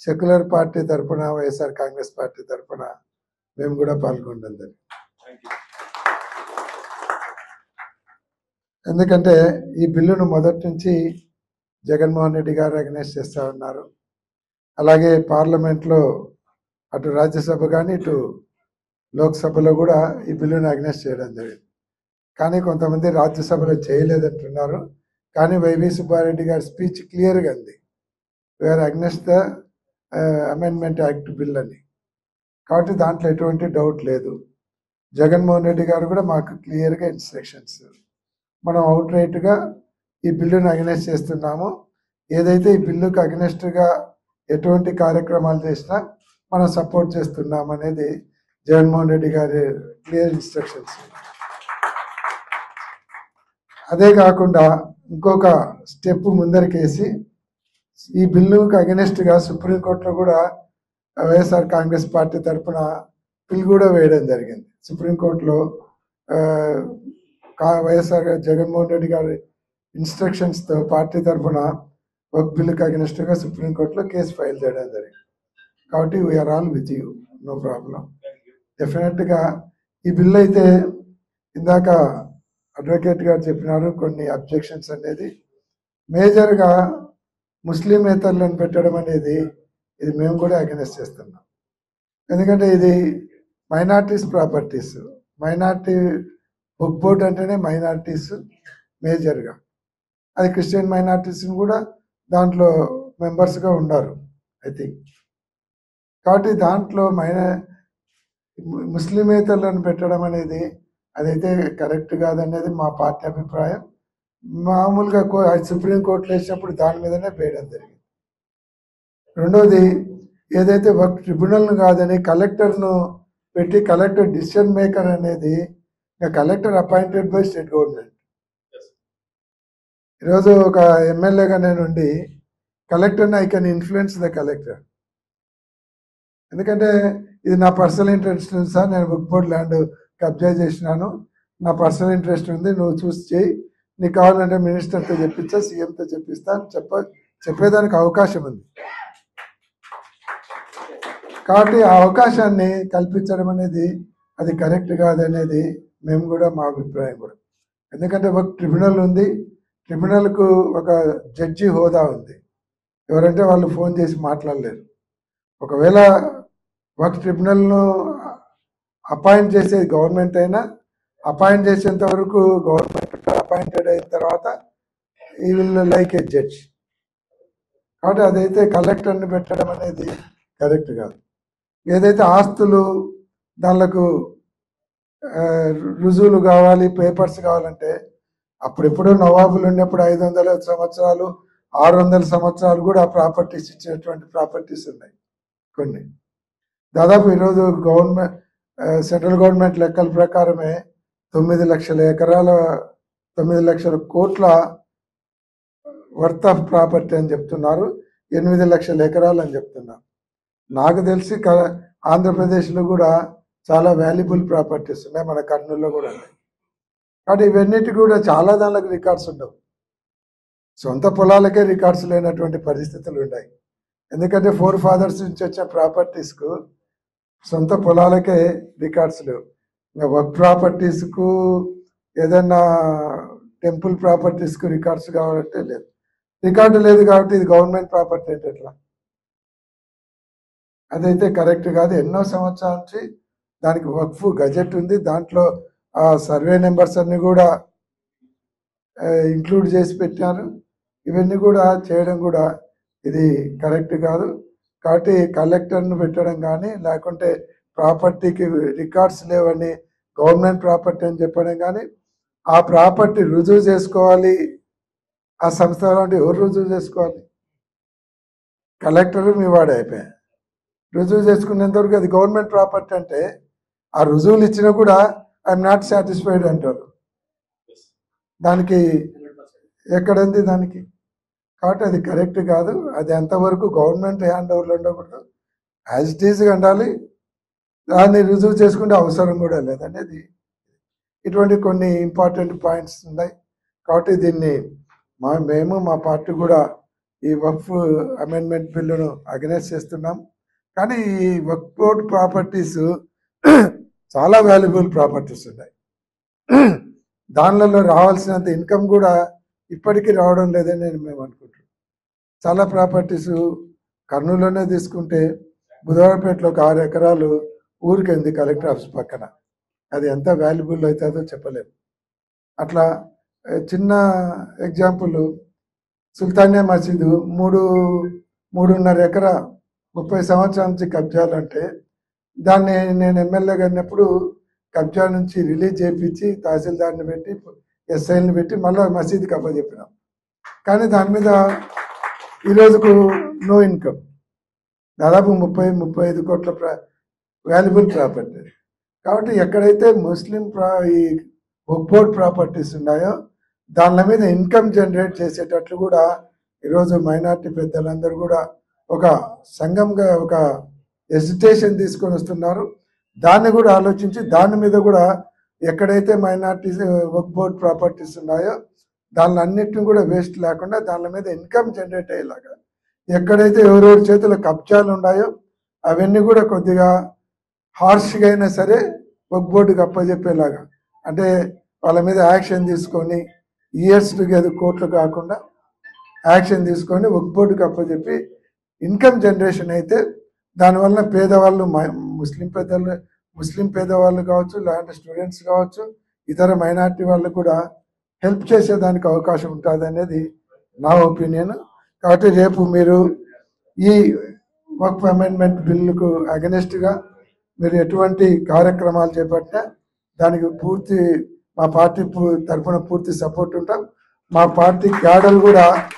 Secular party తరఫున YSR Congress party తరఫున మేము కూడా పాల్గొంటాం. ఎందుకంటే ఈ బిల్లును మొదటి నుంచి జగన్మోహన్ రెడ్డి గారు అగ్నెస్ట్ చేస్తూ ఉన్నారు. అలాగే పార్లమెంట్లో అటు రాజ్యసభ కానీ ఇటు లోక్సభలో కూడా ఈ బిల్లును అగ్నెస్ట్ చేయడం జరిగింది. కానీ కొంతమంది రాజ్యసభలో చేయలేదంటున్నారు. కానీ వైవి సుబ్బారెడ్డి గారి స్పీచ్ క్లియర్గా ఉంది, where against the amendment act bill అని. కాబట్టి దాంట్లో ఎటువంటి డౌట్ లేదు. జగన్మోహన్ రెడ్డి గారు కూడా మాకు క్లియర్గా ఇన్స్ట్రక్షన్స్, మనం అవుట్ రైట్గా ఈ బిల్లును అగ్నెస్ట్ చేస్తున్నాము. ఏదైతే ఈ బిల్లుకు అగ్నెస్ట్గా ఎటువంటి కార్యక్రమాలు చేసినా మనం సపోర్ట్ చేస్తున్నాం అనేది జగన్మోహన్ రెడ్డి గారి క్లియర్ ఇన్స్ట్రక్షన్స్. అదే కాకుండా ఇంకొక స్టెప్ ముందరికేసి ఈ బిల్లుకు అగెనెస్ట్గా సుప్రీంకోర్టులో కూడా వైఎస్ఆర్ కాంగ్రెస్ పార్టీ తరఫున బిల్ కూడా వేయడం జరిగింది. సుప్రీంకోర్టులో వైఎస్ఆర్ జగన్మోహన్ రెడ్డి గారి ఇన్స్ట్రక్షన్స్తో పార్టీ తరఫున ఒక బిల్లుకి అగెనెస్ట్గా సుప్రీంకోర్టులో కేసు ఫైల్ చేయడం జరిగింది. కాబట్టి we're all with you, no problem. డెఫినెట్గా ఈ బిల్ అయితే ఇందాక అడ్వకేట్ గారు చెప్పినారు కొన్ని అబ్జెక్షన్స్ అనేది మేజర్గా ముస్లిమేతరులను పెట్టడం అనేది ఇది మేము కూడా అగెనెస్ట్ చేస్తున్నాం. ఎందుకంటే ఇది minorities properties, minority book board అంటేనే మైనార్టీస్ మేజర్గా, అది క్రిస్టియన్ మైనార్టీస్ని కూడా దాంట్లో మెంబర్స్గా ఉన్నారు ఐ థింక్. కాబట్టి దాంట్లో ముస్లిమేతరులను పెట్టడం అనేది అదైతే కరెక్ట్ కాదనేది మా పార్టీ అభిప్రాయం. మామూలుగా సుప్రీంకోర్టులో వేసినప్పుడు దాని మీదనే వేయడం జరిగింది. రెండోది ఏదైతే వర్క్ ట్రిబ్యునల్ను కాదని కలెక్టర్ను పెట్టి కలెక్టర్ డిసిషన్ మేకర్ అనేది collector appointed by state government. ఈరోజు ఒక ఎమ్మెల్యేగా నేనుండి కలెక్టర్ని I can influence the collector. ఎందుకంటే ఇది నా పర్సనల్ ఇంట్రెస్ట్ ఉంది సార్, నేను బుక్ బోర్డ్ ల్యాండ్ కబ్జా చేసినాను, నా పర్సనల్ ఇంట్రెస్ట్ ఉంది, నువ్వు చూసి చేయి, నీకు కావాలంటే మినిస్టర్తో చెప్పించా, సీఎంతో చెప్పిస్తా అని చెప్పేదానికి అవకాశం ఉంది. కాబట్టి ఆ అవకాశాన్ని కల్పించడం అనేది అది కరెక్ట్ కాదనేది మేము కూడా మా అభిప్రాయం కూడా. ఎందుకంటే ఒక ట్రిబ్యునల్ ఉంది, ట్రిబ్యునల్కు ఒక జడ్జి హోదా ఉంది, ఎవరంటే వాళ్ళు ఫోన్ చేసి మాట్లాడలేరు. ఒకవేళ ఒక ట్రిబ్యునల్ను అపాయింట్ చేసేది గవర్నమెంట్ అయినా, అపాయింట్ చేసేంత వరకు గవర్నమెంట్ అపాయింటెడ్ అయిన తర్వాత ఈ విల్ లైక్ ఏ జడ్జ్. కాబట్టి అదైతే కలెక్టర్ని పెట్టడం అనేది కరెక్ట్ కాదు. ఏదైతే ఆస్తులు దానికి రుజువులు కావాలి, పేపర్స్ కావాలంటే అప్పుడెప్పుడు నవాబులు ఉన్నప్పుడు 500 సంవత్సరాలు 600 సంవత్సరాలు కూడా ప్రాపర్టీస్ ఇచ్చినటువంటి ప్రాపర్టీస్ ఉన్నాయి కొన్ని. దాదాపు ఈరోజు గవర్నమెంట్ సెంట్రల్ గవర్నమెంట్ లెక్కల ప్రకారమే 9 లక్షల ఎకరాల 9 లక్షల కోట్ల వర్త్ ఆఫ్ ప్రాపర్టీ అని చెప్తున్నారు, 8 లక్షల ఎకరాలు అని చెప్తున్నారు. నాకు తెలిసి ఆంధ్రప్రదేశ్లో కూడా చాలా వాల్యుబుల్ ప్రాపర్టీస్ ఉన్నాయి, మన కర్నూలులో కూడా ఉన్నాయి. కాబట్టి ఇవన్నిటి కూడా చాలా దానికి రికార్డ్స్ ఉండవు. సొంత పొలాలకే రికార్డ్స్ లేనటువంటి పరిస్థితులు ఉన్నాయి. ఎందుకంటే ఫోర్ ఫాదర్స్ నుంచి వచ్చిన ప్రాపర్టీస్కు సొంత పొలాలకే రికార్డ్స్ లేవు. ఇంకా వర్క్ ప్రాపర్టీస్కు ఏదైనా టెంపుల్ ప్రాపర్టీస్కు రికార్డ్స్ కావాలంటే లేదు, రికార్డు లేదు. కాబట్టి ఇది గవర్నమెంట్ ప్రాపర్టీ అంటే ఎట్లా? అదైతే కరెక్ట్ కాదు. ఎన్నో సంవత్సరాల నుంచి దానికి వక్ఫ్ గజెట్ ఉంది, దాంట్లో ఆ సర్వే నెంబర్స్ అన్ని కూడా ఇంక్లూడ్ చేసి పెట్టారు. ఇవన్నీ కూడా చేయడం కూడా ఇది కరెక్ట్ కాదు. కాబట్టి కలెక్టర్ను పెట్టడం కానీ, లేకుంటే ప్రాపర్టీకి రికార్డ్స్ లేవని గవర్నమెంట్ ప్రాపర్టీ అని చెప్పడం కానీ, ఆ ప్రాపర్టీ రుజువు చేసుకోవాలి ఆ సంస్థ లాంటి ఎవరు రుజువు చేసుకోవాలి? కలెక్టర్ మీ వాడే అయిపోయా. రుజువు చేసుకునేంతవరకు అది గవర్నమెంట్ ప్రాపర్టీ అంటే ఆ రుజువులు ఇచ్చినా కూడా ఐఎమ్ నాట్ సాటిస్ఫైడ్ అంటారు. దానికి ఎక్కడుంది దానికి? కాబట్టి అది కరెక్ట్ కాదు. అది ఎంతవరకు గవర్నమెంట్ హ్యాండ్ ఓవర్లో ఉండకూడదు, యాజ్ ఇట్ ఈజ్గా ఉండాలి. దాన్ని రుజువు చేసుకుంటే అవసరం కూడా లేదనేది ఇటువంటి కొన్ని ఇంపార్టెంట్ పాయింట్స్ ఉన్నాయి. కాబట్టి దీన్ని మేము మా పార్టీ కూడా ఈ వక్ఫ్ అమెండ్మెంట్ బిల్లును అగెనెస్ట్ చేస్తున్నాం. కానీ ఈ వక్ఫ్ బోర్డ్ ప్రాపర్టీస్ చాలా వాల్యుబుల్ ప్రాపర్టీస్ ఉన్నాయి. దానిలలో రావాల్సినంత ఇన్కమ్ కూడా ఇప్పటికీ రావడం లేదని మేము అనుకుంటున్నాం. చాలా ప్రాపర్టీస్ కర్నూలులోనే తీసుకుంటే బుధవారపేటలో ఒక 6 ఎకరాలు ఊరికింది కలెక్టర్ ఆఫీస్ పక్కన. అది ఎంత వాల్యుబుల్ అవుతుందో చెప్పలేము. అట్లా చిన్న ఎగ్జాంపుల్, సుల్తానియా మసీదు 3.5 ఎకరా 30 సంవత్సరాల నుంచి కబ్జాలు అంటే దాన్ని నేను ఎమ్మెల్యేగా ఉన్నప్పుడు కబ్జా నుంచి రిలీజ్ చేయించి తహసీల్దార్ని పెట్టి ఎస్ఐని పెట్టి మళ్ళీ మసీదుకి అప్పచెప్పినాం. కానీ దాని మీద ఈరోజుకు నో ఇన్కమ్. దాదాపు 30-35 కోట్ల వాల్యుబుల్ ప్రాపర్టీ. కాబట్టి ఎక్కడైతే ముస్లిం ఈ వక్ఫ్ బోర్డ్ ప్రాపర్టీస్ ఉన్నాయో దాని మీద ఇన్కమ్ జనరేట్ చేసేటట్లు కూడా ఈరోజు మైనార్టీ పెద్దలందరూ కూడా ఒక సంఘంగా ఒక ఎజిటేషన్ తీసుకొని వస్తున్నారు. దాన్ని కూడా ఆలోచించి దాని మీద కూడా ఎక్కడైతే మైనార్టీస్ వక్ఫ్ బోర్డ్ ప్రాపర్టీస్ ఉన్నాయో దాని అన్నిటిని కూడా వేస్ట్ లేకుండా దాని మీద ఇన్కమ్ జనరేట్ అయ్యేలాగా, ఎక్కడైతే ఎవరెవరి చేతుల కబ్జాలు ఉన్నాయో అవన్నీ కూడా కొద్దిగా హార్ష్గా అయినా సరే వక్ఫ్ బోర్డుకి అప్పచెప్పేలాగా, అంటే వాళ్ళ మీద యాక్షన్ తీసుకొని ఇయర్స్ టుగెదర్ కోర్టులు కాకుండా యాక్షన్ తీసుకొని వక్ఫ్ బోర్డుకి అప్పచెప్పి ఇన్కమ్ జనరేషన్ అయితే దానివల్ల పేదవాళ్ళు, ముస్లిం పేదవాళ్ళు కావచ్చు, లేదంటే స్టూడెంట్స్ కావచ్చు, ఇతర మైనార్టీ వాళ్ళు కూడా హెల్ప్ చేసేదానికి అవకాశం ఉంటుంది అనేది నా ఒపీనియన్. కాబట్టి రేపు మీరు ఈ వక్ఫ్ అమెండ్మెంట్ బిల్లుకు అగెనెస్ట్గా మీరు ఎటువంటి కార్యక్రమాలు చేపట్టినా దానికి మా పార్టీ తరఫున పూర్తి సపోర్ట్ ఉంటాం. మా పార్టీ క్యాడర్ కూడా